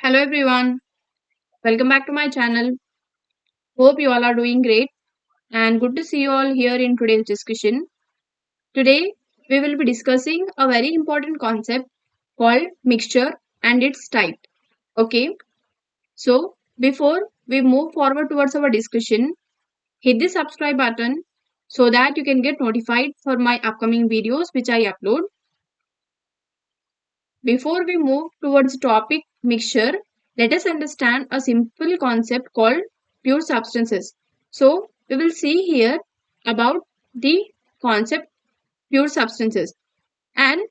Hello everyone, welcome back to my channel. Hope you all are doing great and good to see you all here in today's discussion. Today we will be discussing a very important concept called mixture and its type. Okay, so before we move forward towards our discussion, hit the subscribe button so that you can get notified for my upcoming videos which I upload. Before we move towards the topic mixture, let us understand a simple concept called pure substances. So, we will see here about the concept pure substances. And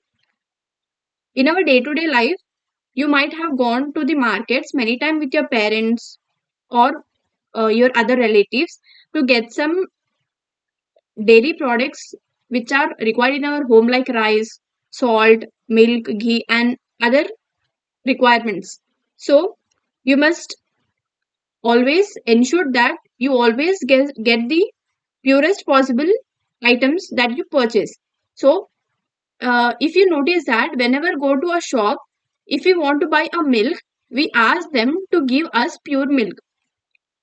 in our day to day life, you might have gone to the markets many times with your parents or your other relatives to get some dairy products which are required in our home, like rice, salt, milk, ghee, and other requirements. So you must always ensure that you always get the purest possible items that you purchase. So if you notice that whenever go to a shop, if we want to buy a milk, we ask them to give us pure milk.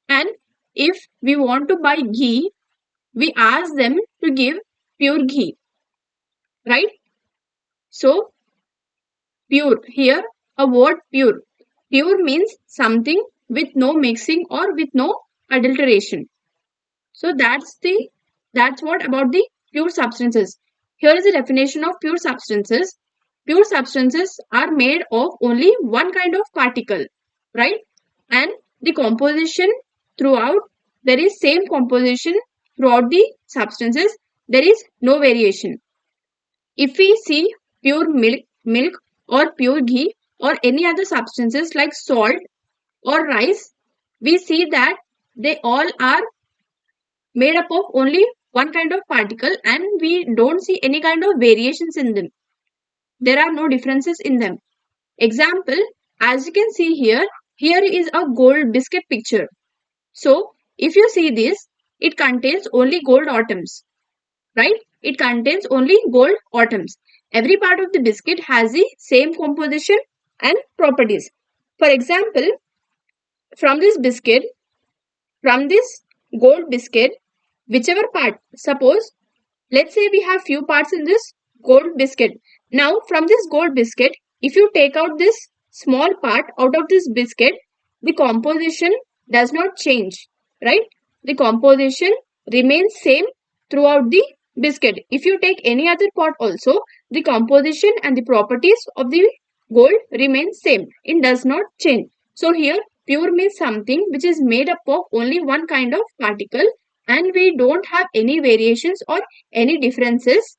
And if we want to buy ghee, we ask them to give pure ghee, right? So pure here, a word pure. Pure means something with no mixing or with no adulteration. So that's what about the pure substances. Here is the definition of pure substances. Pure substances are made of only one kind of particle, right? And the composition throughout, there is same composition throughout the substances. There is no variation. If we see pure milk or pure ghee or any other substances like salt or rice, we see that they all are made up of only one kind of particle and we don't see any kind of variations in them. There are no differences in them. Example, as you can see here, here is a gold biscuit picture. So, if you see this, it contains only gold atoms, right? It contains only gold atoms. Every part of the biscuit has the same composition and properties. For example, from this biscuit, from this gold biscuit, whichever part, suppose, let's say we have few parts in this gold biscuit. Now, from this gold biscuit, if you take out this small part out of this biscuit, the composition does not change, right? The composition remains same throughout the biscuit. If you take any other part also, the composition and the properties of the gold remain same. It does not change. So here, pure means something which is made up of only one kind of particle and we don't have any variations or any differences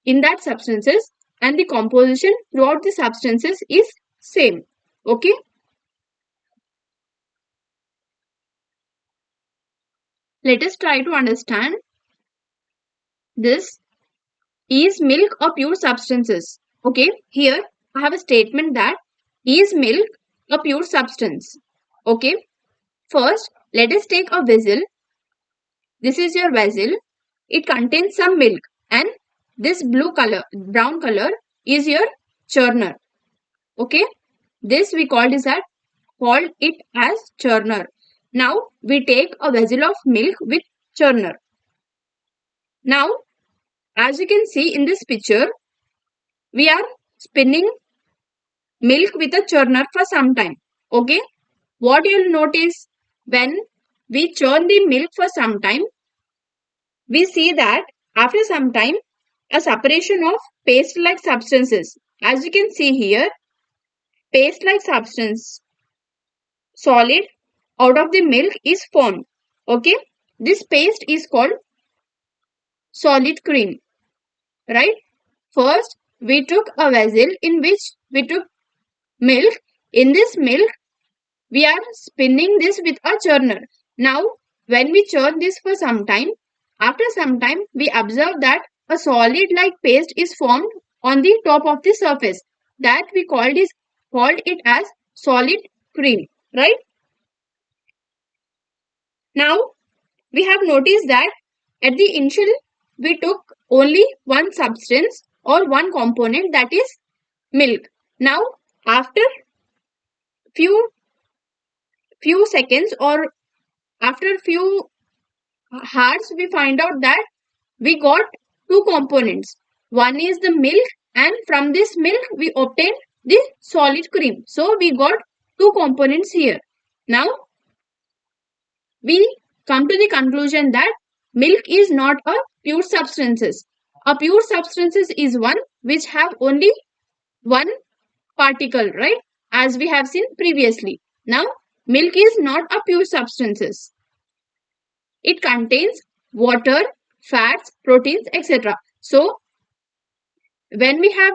in that substances and the composition throughout the substances is same. Okay. Let us try to understand this. Is milk a pure substances? Okay. Here I have a statement that is milk a pure substance? Okay. First, let us take a vessel. This is your vessel. It contains some milk and this brown color is your churner. Okay. This we called it as churner. Now we take a vessel of milk with churner. Now, as you can see in this picture, we are spinning milk with a churner for some time. Okay. What you will notice when we churn the milk for some time, we see that after some time a separation of paste like substances. As you can see here, paste like substance solid out of the milk is formed. Okay. This paste is called solid cream, right? First, we took a vessel in which we took milk. In this milk, we are spinning this with a churner. Now, when we churn this for some time, after some time, we observe that a solid like paste is formed on the top of the surface. That we called it as solid cream, right? Now, we have noticed that at the initial, we took only one substance or one component, that is milk. Now, after few seconds or after few hours, we find out that we got two components. One is the milk, and from this milk we obtain the solid cream. So we got two components here. Now we come to the conclusion that milk is not a pure substances. A pure substances is one which have only one particle, right? As we have seen previously. Now milk is not a pure substances. It contains water, fats, proteins, etc. So when we have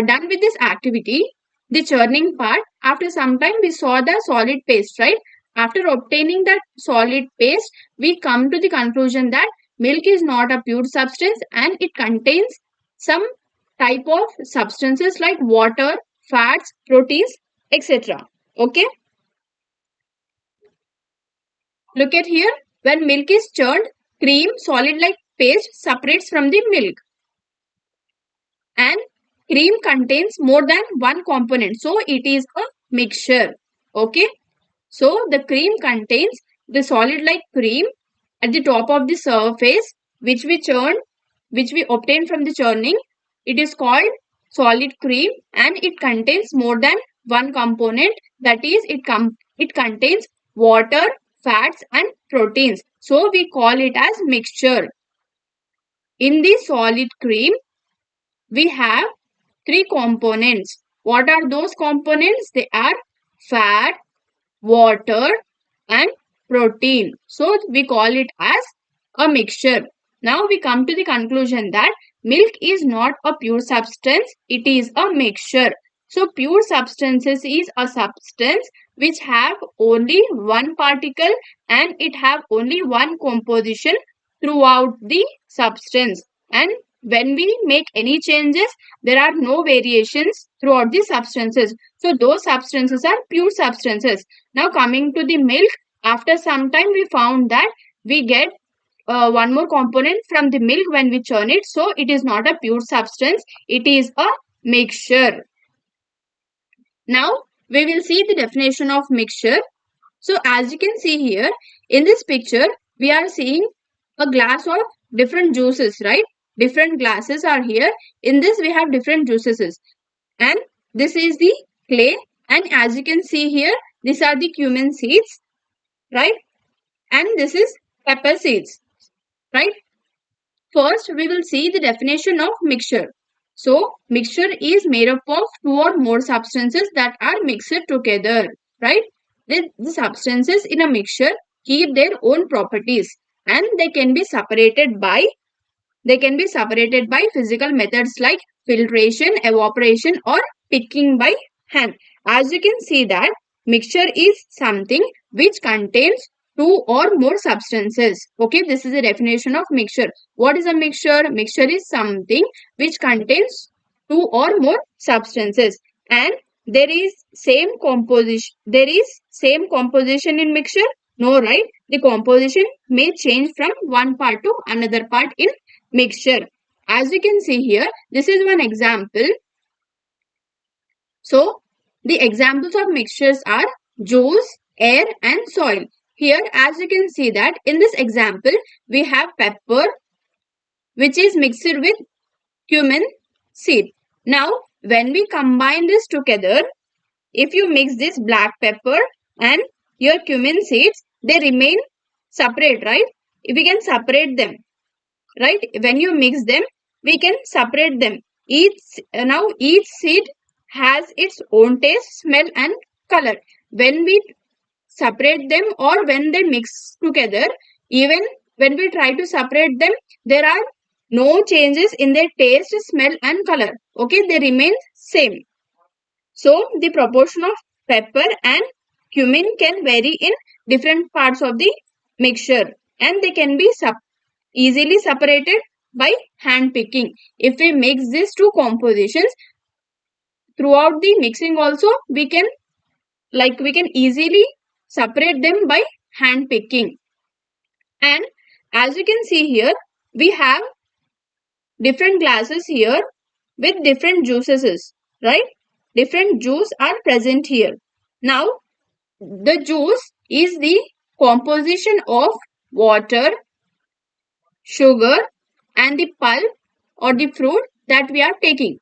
done with this activity, the churning part, after some time we saw the solid paste, right? After obtaining that solid paste, we come to the conclusion that milk is not a pure substance and it contains some type of substances like water, fats, proteins, etc. Okay, look at here. When milk is churned, cream, solid like paste, separates from the milk, and cream contains more than one component, so it is a mixture. Okay, so the cream contains the solid like cream at the top of the surface which we churn, which we obtain from the churning. It is called solid cream and it contains more than one component, that is it contains water, fats and proteins, so we call it as mixture. In the solid cream we have three components. What are those components? They are fat, water and protein. So we call it as a mixture. Now we come to the conclusion that milk is not a pure substance, it is a mixture. So pure substances is a substance which have only one particle and it have only one composition throughout the substance, and when we make any changes there are no variations throughout the substances, so those substances are pure substances. Now coming to the milk, after some time we found that we get one more component from the milk when we churn it, so it is not a pure substance, it is a mixture. Now we will see the definition of mixture. So as you can see here in this picture, we are seeing a glass of different juices, right? Different glasses are here. In this we have different juices, and this is the clay, and as you can see here, these are the cumin seeds, right? And this is pepper seeds, right? First, we will see the definition of mixture. So, mixture is made up of two or more substances that are mixed together, right? The substances in a mixture keep their own properties and they can be separated by physical methods like filtration, evaporation or picking by hand. As you can see that mixture is something which contains two or more substances. Okay, this is the definition of mixture. What is a mixture? Mixture is something which contains two or more substances, and there is same composition in mixture. No, right? The composition may change from one part to another part in mixture. As you can see here, this is one example. So the examples of mixtures are juice, air and soil. Here as you can see that in this example we have pepper which is mixed with cumin seed. Now when we combine this together, if you mix this black pepper and your cumin seeds, they remain separate, right? We can separate them, right? When you mix them, we can separate them. Each seed has its own taste, smell and color. When we separate them or when they mix together, even when we try to separate them, there are no changes in their taste, smell and color. Okay, they remain same. So the proportion of pepper and cumin can vary in different parts of the mixture, and they can be easily separated by hand picking. If we mix these two compositions, throughout the mixing also we can easily separate them by hand picking. And as you can see here, we have different glasses here with different juices, right? Different juice are present here. Now, the juice is the composition of water, sugar, and the pulp or the fruit that we are taking.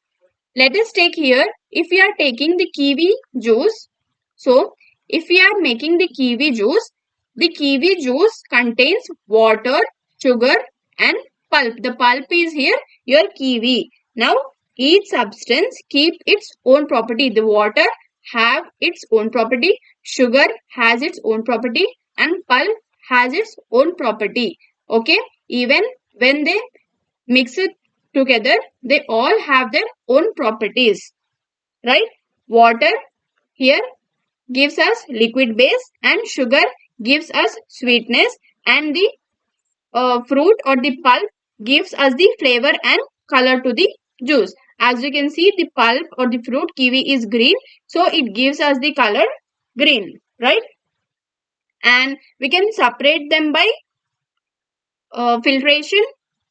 Let us take here, if we are taking the kiwi juice. So, if we are making the kiwi juice contains water, sugar, and pulp. The pulp is here your kiwi. Now, each substance keep its own property. The water have its own property, sugar has its own property, and pulp has its own property. Okay, even when they mix it together, they all have their own properties, right? Water here gives us liquid base, and sugar gives us sweetness, and the fruit or the pulp gives us the flavor and color to the juice. As you can see, the pulp or the fruit kiwi is green, so it gives us the color green, right? And we can separate them by filtration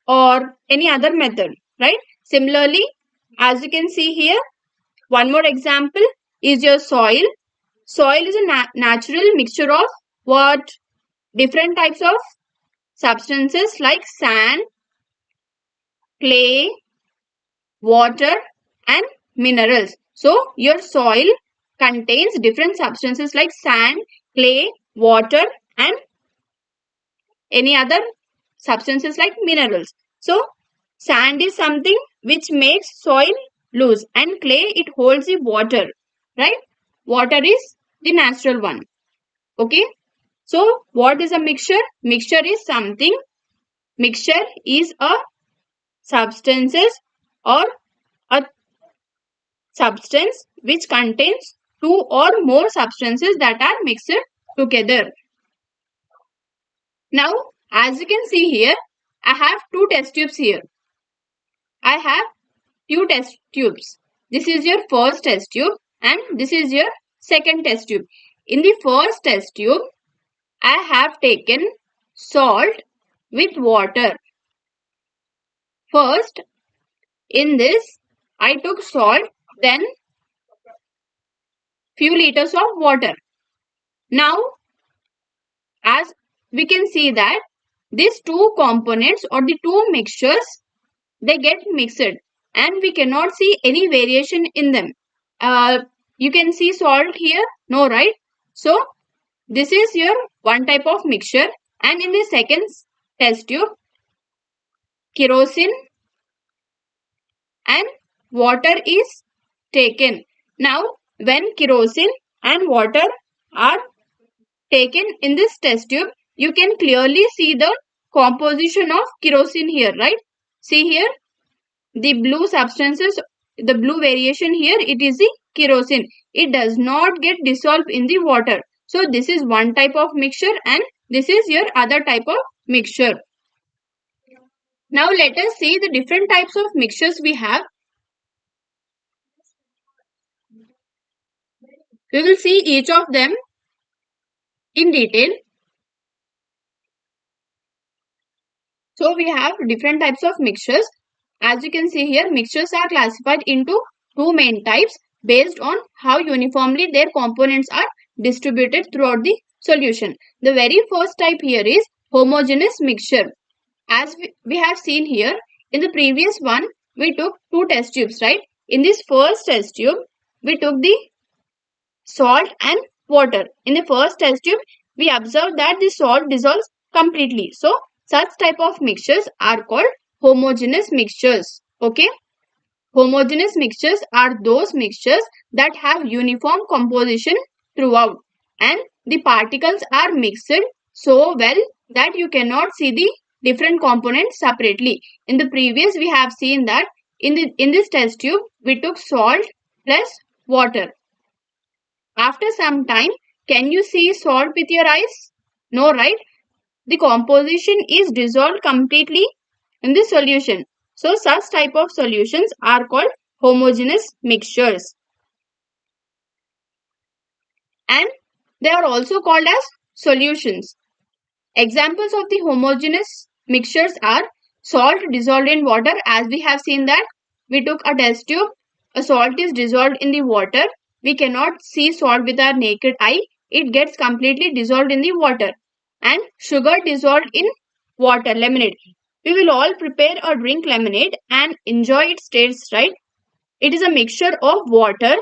or any other method, right? Similarly, as you can see here, one more example is your soil. Soil is a natural mixture of what? Different types of substances like sand, clay, water, and minerals. So, your soil contains different substances like sand, clay, water, and any other substances like minerals. So, sand is something which makes soil loose, and clay it holds the water, right? Water is the natural one. Okay. So, what is a mixture? Mixture is something. Mixture is a substances or a substance which contains two or more substances that are mixed together. Now, as you can see here, I have two test tubes here. I have two test tubes. This is your first test tube and this is your second test tube. In the first test tube, I have taken salt with water. First, in this, I took salt, then few liters of water. Now, as we can see that these two components or the two mixtures, they get mixed and we cannot see any variation in them. You can see salt here, no, right? So, this is your one type of mixture, and in the second test tube, kerosene and water is taken. Now, when kerosene and water are taken in this test tube, you can clearly see the composition of kerosene here, right? See here, the blue substances, the blue variation here, it is the kerosene. It does not get dissolved in the water. So, this is one type of mixture and this is your other type of mixture. Now, let us see the different types of mixtures we have. We will see each of them in detail. So, we have different types of mixtures. As you can see here, mixtures are classified into two main types based on how uniformly their components are distributed throughout the solution. The very first type here is homogeneous mixture. As we have seen here, in the previous one, we took two test tubes, right? In this first test tube, we took the salt and water. In the first test tube, we observed that the salt dissolves completely. So, such type of mixtures are called homogeneous mixtures. Okay. Homogeneous mixtures are those mixtures that have uniform composition throughout and the particles are mixed so well that you cannot see the different components separately. In the previous, we have seen that in this test tube, we took salt plus water. After some time, can you see salt with your eyes? No, right? The composition is dissolved completely in the solution. So, such type of solutions are called homogeneous mixtures. And they are also called as solutions. Examples of the homogeneous mixtures are salt dissolved in water. As we have seen that we took a test tube, a salt is dissolved in the water. we cannot see salt with our naked eye. It gets completely dissolved in the water. And sugar dissolved in water, lemonade. We will all prepare or drink lemonade and enjoy its taste, right? It is a mixture of water.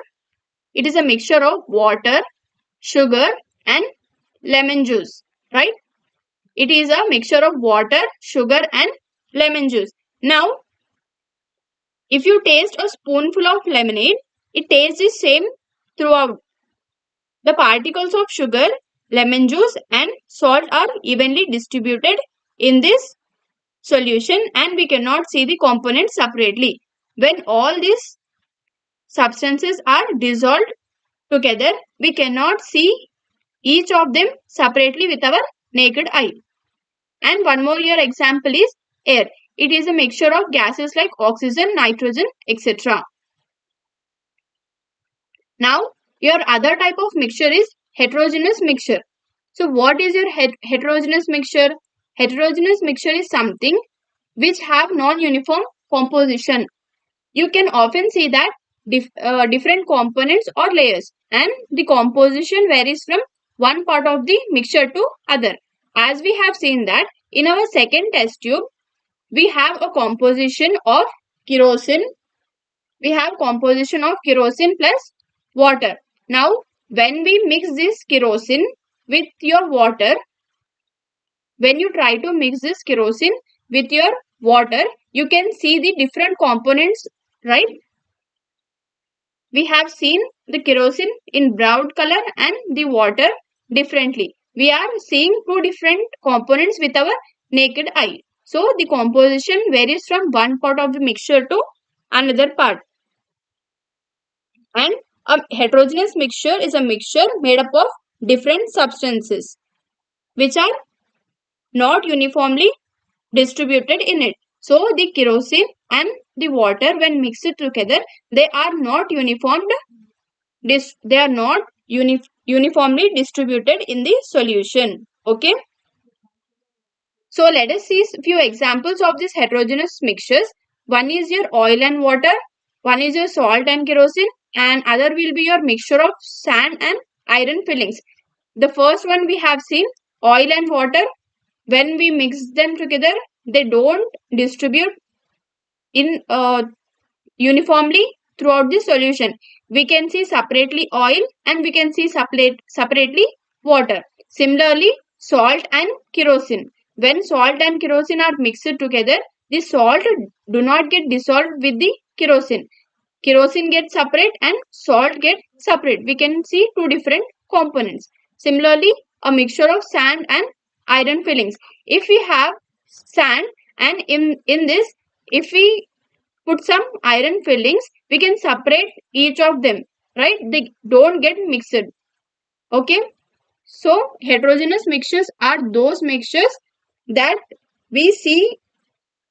It is a mixture of water, sugar, and lemon juice, right? It is a mixture of water, sugar, and lemon juice. Now, if you taste a spoonful of lemonade, it tastes the same throughout. The particles of sugar, lemon juice, and salt are evenly distributed in this solution, and we cannot see the components separately. When all these substances are dissolved together, we cannot see each of them separately with our naked eye. And one more your example is air. It is a mixture of gases like oxygen, nitrogen, etc. Now, your other type of mixture is heterogeneous mixture. So, what is your heterogeneous mixture? Heterogeneous mixture is something which have non-uniform composition. You can often see that different components or layers, and the composition varies from one part of the mixture to other. As we have seen that in our second test tube, we have a composition of kerosene. We have composition of kerosene plus water. Now, when we mix this kerosene with your water, when you try to mix this kerosene with your water, you can see the different components, right? We have seen the kerosene in brown color and the water differently. We are seeing two different components with our naked eye. So the composition varies from one part of the mixture to another part. And a heterogeneous mixture is a mixture made up of different substances which are not uniformly distributed in it. So the kerosene and the water, when mixed together, they are not uniformly distributed in the solution. Okay. So let us see a few examples of these heterogeneous mixtures. One is your oil and water, one is your salt and kerosene, and other will be your mixture of sand and iron fillings. The first one we have seen, oil and water. When we mix them together, they don't distribute in uniformly throughout the solution. We can see separately oil and we can see separately water. Similarly, salt and kerosene. When salt and kerosene are mixed together, the salt do not get dissolved with the kerosene. Kerosene gets separate and salt gets separate. We can see two different components. Similarly, a mixture of sand and iron fillings. If we have sand and in this, if we put some iron fillings, we can separate each of them, right? They don't get mixed. Okay. So heterogeneous mixtures are those mixtures that we see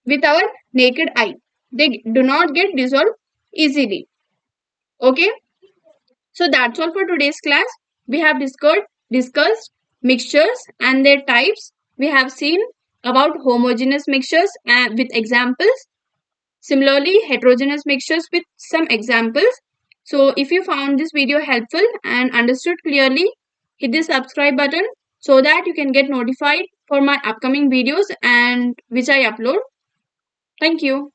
with our naked eye. They do not get dissolved easily. Okay. So that's all for today's class. We have discussed mixtures and their types. We have seen about homogeneous mixtures and with examples. Similarly, heterogeneous mixtures with some examples. So if you found this video helpful and understood clearly, hit the subscribe button so that you can get notified for my upcoming videos and which I upload. Thank you.